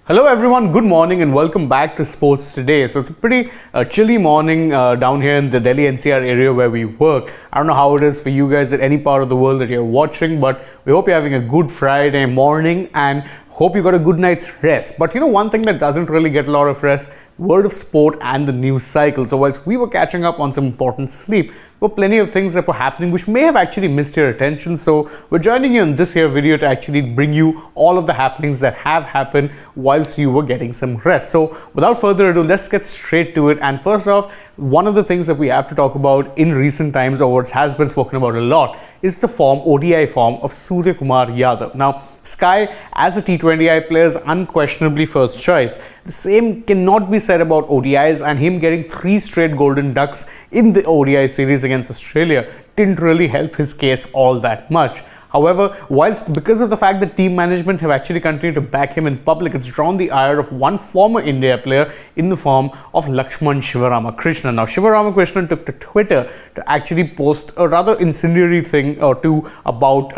Hello everyone, good morning and welcome back to Sports Today. So it's a pretty chilly morning down here in the Delhi NCR area where we work. I don't know how it is for you guys at any part of the world that you're watching, but we hope you're having a good Friday morning and hope you got a good night's rest. But you know, one thing that doesn't really get a lot of rest, world of sport and the news cycle. So whilst we were catching up on some important sleep, there were plenty of things that were happening which may have actually missed your attention. So we're joining you in this here video to actually bring you all of the happenings that have happened whilst you were getting some rest. So without further ado, let's get straight to it. And first off, one of the things that we have to talk about in recent times, or what has been spoken about a lot, is the ODI form of Suryakumar Yadav. Now, Sky as a T20I player is unquestionably first choice. The same cannot be said about ODIs, and him getting 3 straight golden ducks in the ODI series against Australia didn't really help his case all that much. However, whilst because of the fact that team management have actually continued to back him in public, it's drawn the ire of one former India player in the form of Lakshman Shivaramakrishnan. Now, Shivaramakrishnan took to Twitter to actually post a rather incendiary thing or two about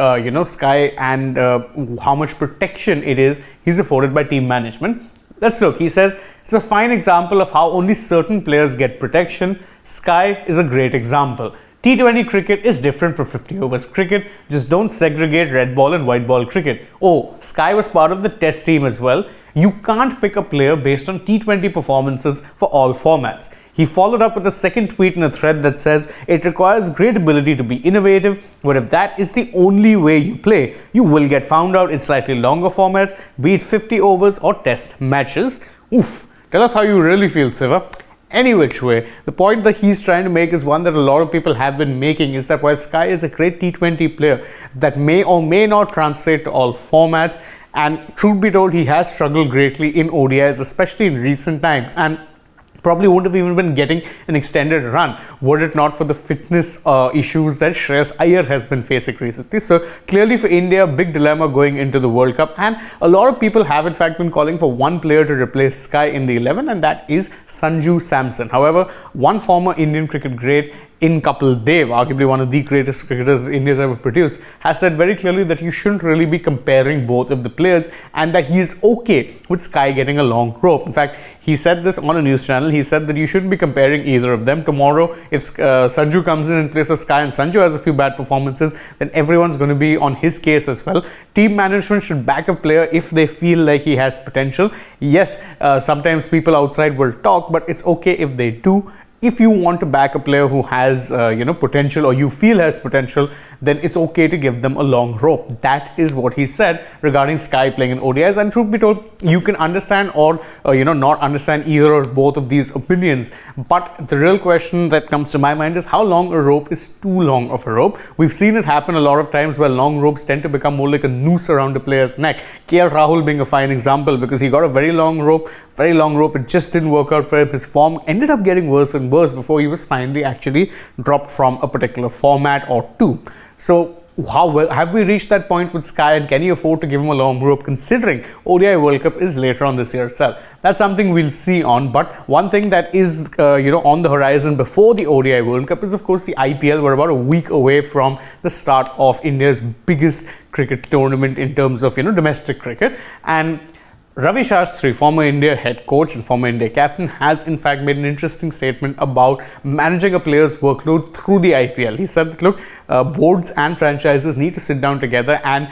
Sky and how much protection it is he's afforded by team management. Let's look. He says, it's a fine example of how only certain players get protection. Sky is a great example. T20 cricket is different from 50 overs cricket. Just don't segregate red ball and white ball cricket. Oh, Sky was part of the test team as well. You can't pick a player based on T20 performances for all formats. He followed up with a second tweet in a thread that says, it requires great ability to be innovative, but if that is the only way you play, you will get found out in slightly longer formats, be it 50 overs or test matches. Oof, tell us how you really feel, Siva. Any which way, the point that he's trying to make is one that a lot of people have been making, is that while Sky is a great T20 player that may or may not translate to all formats, and truth be told, he has struggled greatly in ODIs, especially in recent times, and probably wouldn't have even been getting an extended run were it not for the fitness issues that Shreyas Iyer has been facing recently. So clearly for India, big dilemma going into the World Cup, and a lot of people have in fact been calling for one player to replace Sky in the 11, and that is Sanju Samson. However, one former Indian cricket great in Kapil Dev, arguably one of the greatest cricketers that India's ever produced, has said very clearly that you shouldn't really be comparing both of the players and that he is okay with Sky getting a long rope. In fact, he said this on a news channel. He said that you shouldn't be comparing either of them. Tomorrow, if Sanju comes in and places Sky and Sanju has a few bad performances, then everyone's going to be on his case as well. Team management should back a player if they feel like he has potential. Yes, sometimes people outside will talk, but it's okay if they do. If you want to back a player who has potential, or you feel has potential, then it's okay to give them a long rope. That is what he said regarding Sky playing in ODIs. And truth be told, you can understand or not understand either or both of these opinions. But the real question that comes to my mind is how long a rope is too long of a rope. We've seen it happen a lot of times where long ropes tend to become more like a noose around a player's neck. KL Rahul being a fine example, because he got a very long rope. It just didn't work out for him. His form ended up getting worse and worse before he was finally actually dropped from a particular format or two. So how well have we reached that point with Sky, and can you afford to give him a long rope considering ODI World Cup is later on this year itself? That's something we'll see on. But one thing that is on the horizon before the ODI World Cup is of course the IPL. We're about a week away from the start of India's biggest cricket tournament in terms of domestic cricket, and Ravi Shastri, former India head coach and former India captain, has in fact made an interesting statement about managing a player's workload through the IPL. He said that, look, boards and franchises need to sit down together, and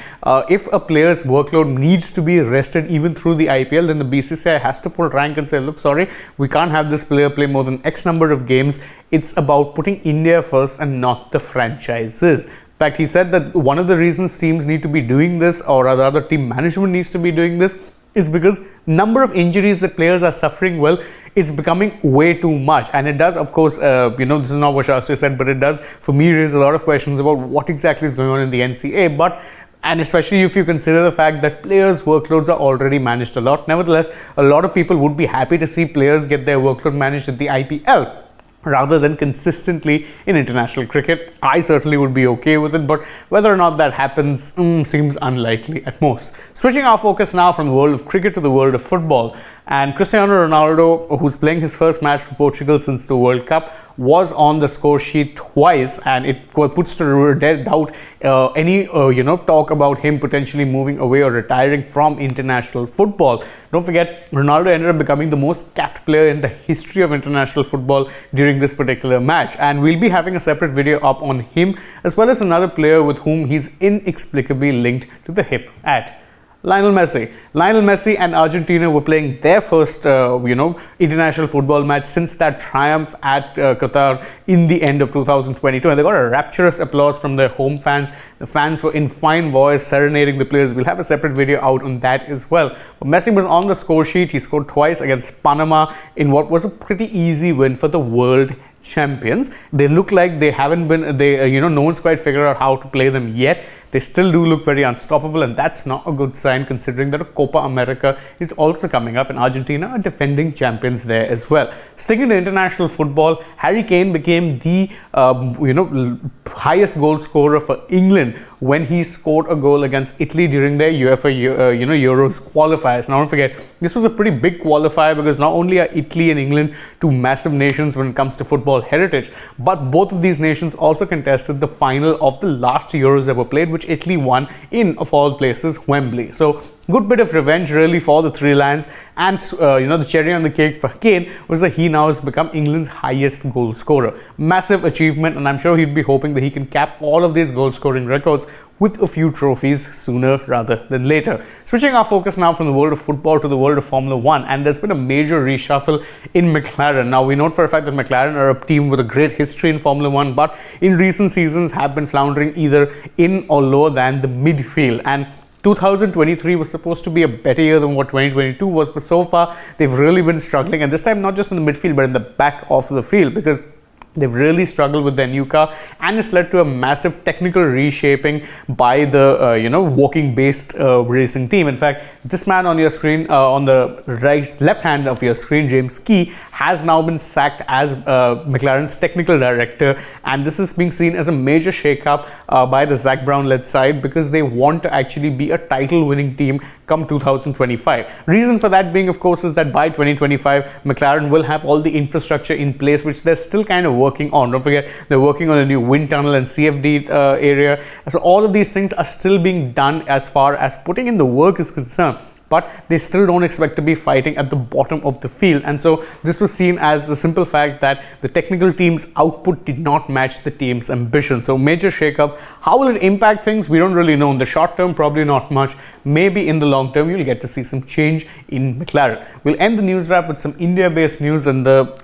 if a player's workload needs to be rested even through the IPL, then the BCCI has to pull rank and say, look, sorry, we can't have this player play more than X number of games. It's about putting India first and not the franchises. In fact, he said that one of the reasons teams need to be doing this, or rather team management needs to be doing this, is because number of injuries that players are suffering, well, it's becoming way too much. And it does, of course, this is not what Shastri said, but it does for me raise a lot of questions about what exactly is going on in the NCA. And especially if you consider the fact that players' workloads are already managed a lot. Nevertheless, a lot of people would be happy to see players get their workload managed at the IPL rather than consistently in international cricket. I certainly would be okay with it, but whether or not that happens seems unlikely at most. Switching our focus now from the world of cricket to the world of football, and Cristiano Ronaldo, who's playing his first match for Portugal since the World Cup, was on the score sheet twice, and it puts to doubt any talk about him potentially moving away or retiring from international football. Don't forget, Ronaldo ended up becoming the most capped player in the history of international football during this particular match, and we'll be having a separate video up on him as well as another player with whom he's inexplicably linked to the hip at Lionel Messi. Lionel Messi and Argentina were playing their first, international football match since that triumph at Qatar in the end of 2022, and they got a rapturous applause from their home fans. The fans were in fine voice serenading the players. We'll have a separate video out on that as well. But Messi was on the score sheet. He scored twice against Panama in what was a pretty easy win for the world champions. They look like they haven't been, no one's quite figured out how to play them yet. They still do look very unstoppable, and that's not a good sign considering that Copa America is also coming up and Argentina are defending champions there as well. Sticking to international football, Harry Kane became the highest goal scorer for England when he scored a goal against Italy during their UEFA Euros qualifiers. Now don't forget, this was a pretty big qualifier because not only are Italy and England two massive nations when it comes to football heritage, but both of these nations also contested the final of the last Euros that were played, which Italy won in, of all places, Wembley. So good bit of revenge really for the Three Lions, and the cherry on the cake for Kane was that he now has become England's highest goal scorer. Massive achievement, and I'm sure he'd be hoping that he can cap all of these goal scoring records with a few trophies sooner rather than later. Switching our focus now from the world of football to the world of Formula One, and there's been a major reshuffle in McLaren. Now we know for a fact that McLaren are a team with a great history in Formula One, but in recent seasons have been floundering either in or lower than the midfield, and 2023 was supposed to be a better year than what 2022 was, but so far they've really been struggling, and this time not just in the midfield but in the back of the field, because they've really struggled with their new car, and it's led to a massive technical reshaping by the walking based racing team. In fact, this man on your screen, on the left hand of your screen, James Key, has now been sacked as McLaren's technical director, and this is being seen as a major shake-up by the Zach Brown-led side, because they want to actually be a title-winning team come 2025. Reason for that being, of course, is that by 2025, McLaren will have all the infrastructure in place, which they're still kind of working on. Don't forget, they're working on a new wind tunnel and CFD area. So all of these things are still being done as far as putting in the work is concerned, but they still don't expect to be fighting at the bottom of the field. And so this was seen as the simple fact that the technical team's output did not match the team's ambition. So major shake-up. How will it impact things? We don't really know. In the short term, probably not much. Maybe in the long term, you'll get to see some change in McLaren. We'll end the news wrap with some India-based news, and the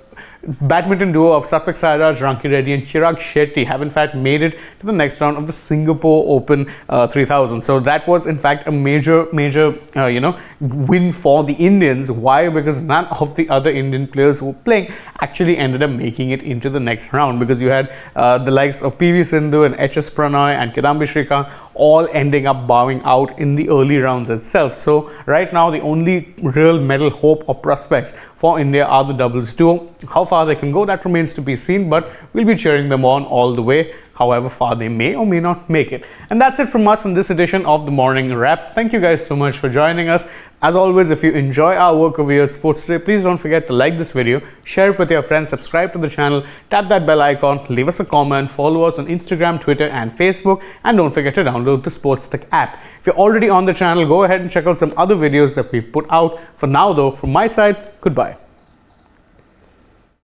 badminton duo of Satvik Sairaj, Ranki Reddy and Chirag Shetty have in fact made it to the next round of the Singapore Open 3000. So that was in fact a major win for the Indians. Why? Because none of the other Indian players who were playing actually ended up making it into the next round, because you had the likes of PV Sindhu and HS Prannoy and Kidambi Shrikant all ending up bowing out in the early rounds itself. So right now the only real medal hope or prospects for India are the doubles duo. How far they can go, that remains to be seen, but we'll be cheering them on all the way, however far they may or may not make it. And that's it from us on this edition of the Morning Wrap. Thank you guys so much for joining us. As always, if you enjoy our work over here at Sports Today, please don't forget to like this video, share it with your friends, subscribe to the channel, tap that bell icon, leave us a comment, follow us on Instagram, Twitter and Facebook, and don't forget to download the SportsTech app. If you're already on the channel, go ahead and check out some other videos that we've put out. For now though, from my side, goodbye.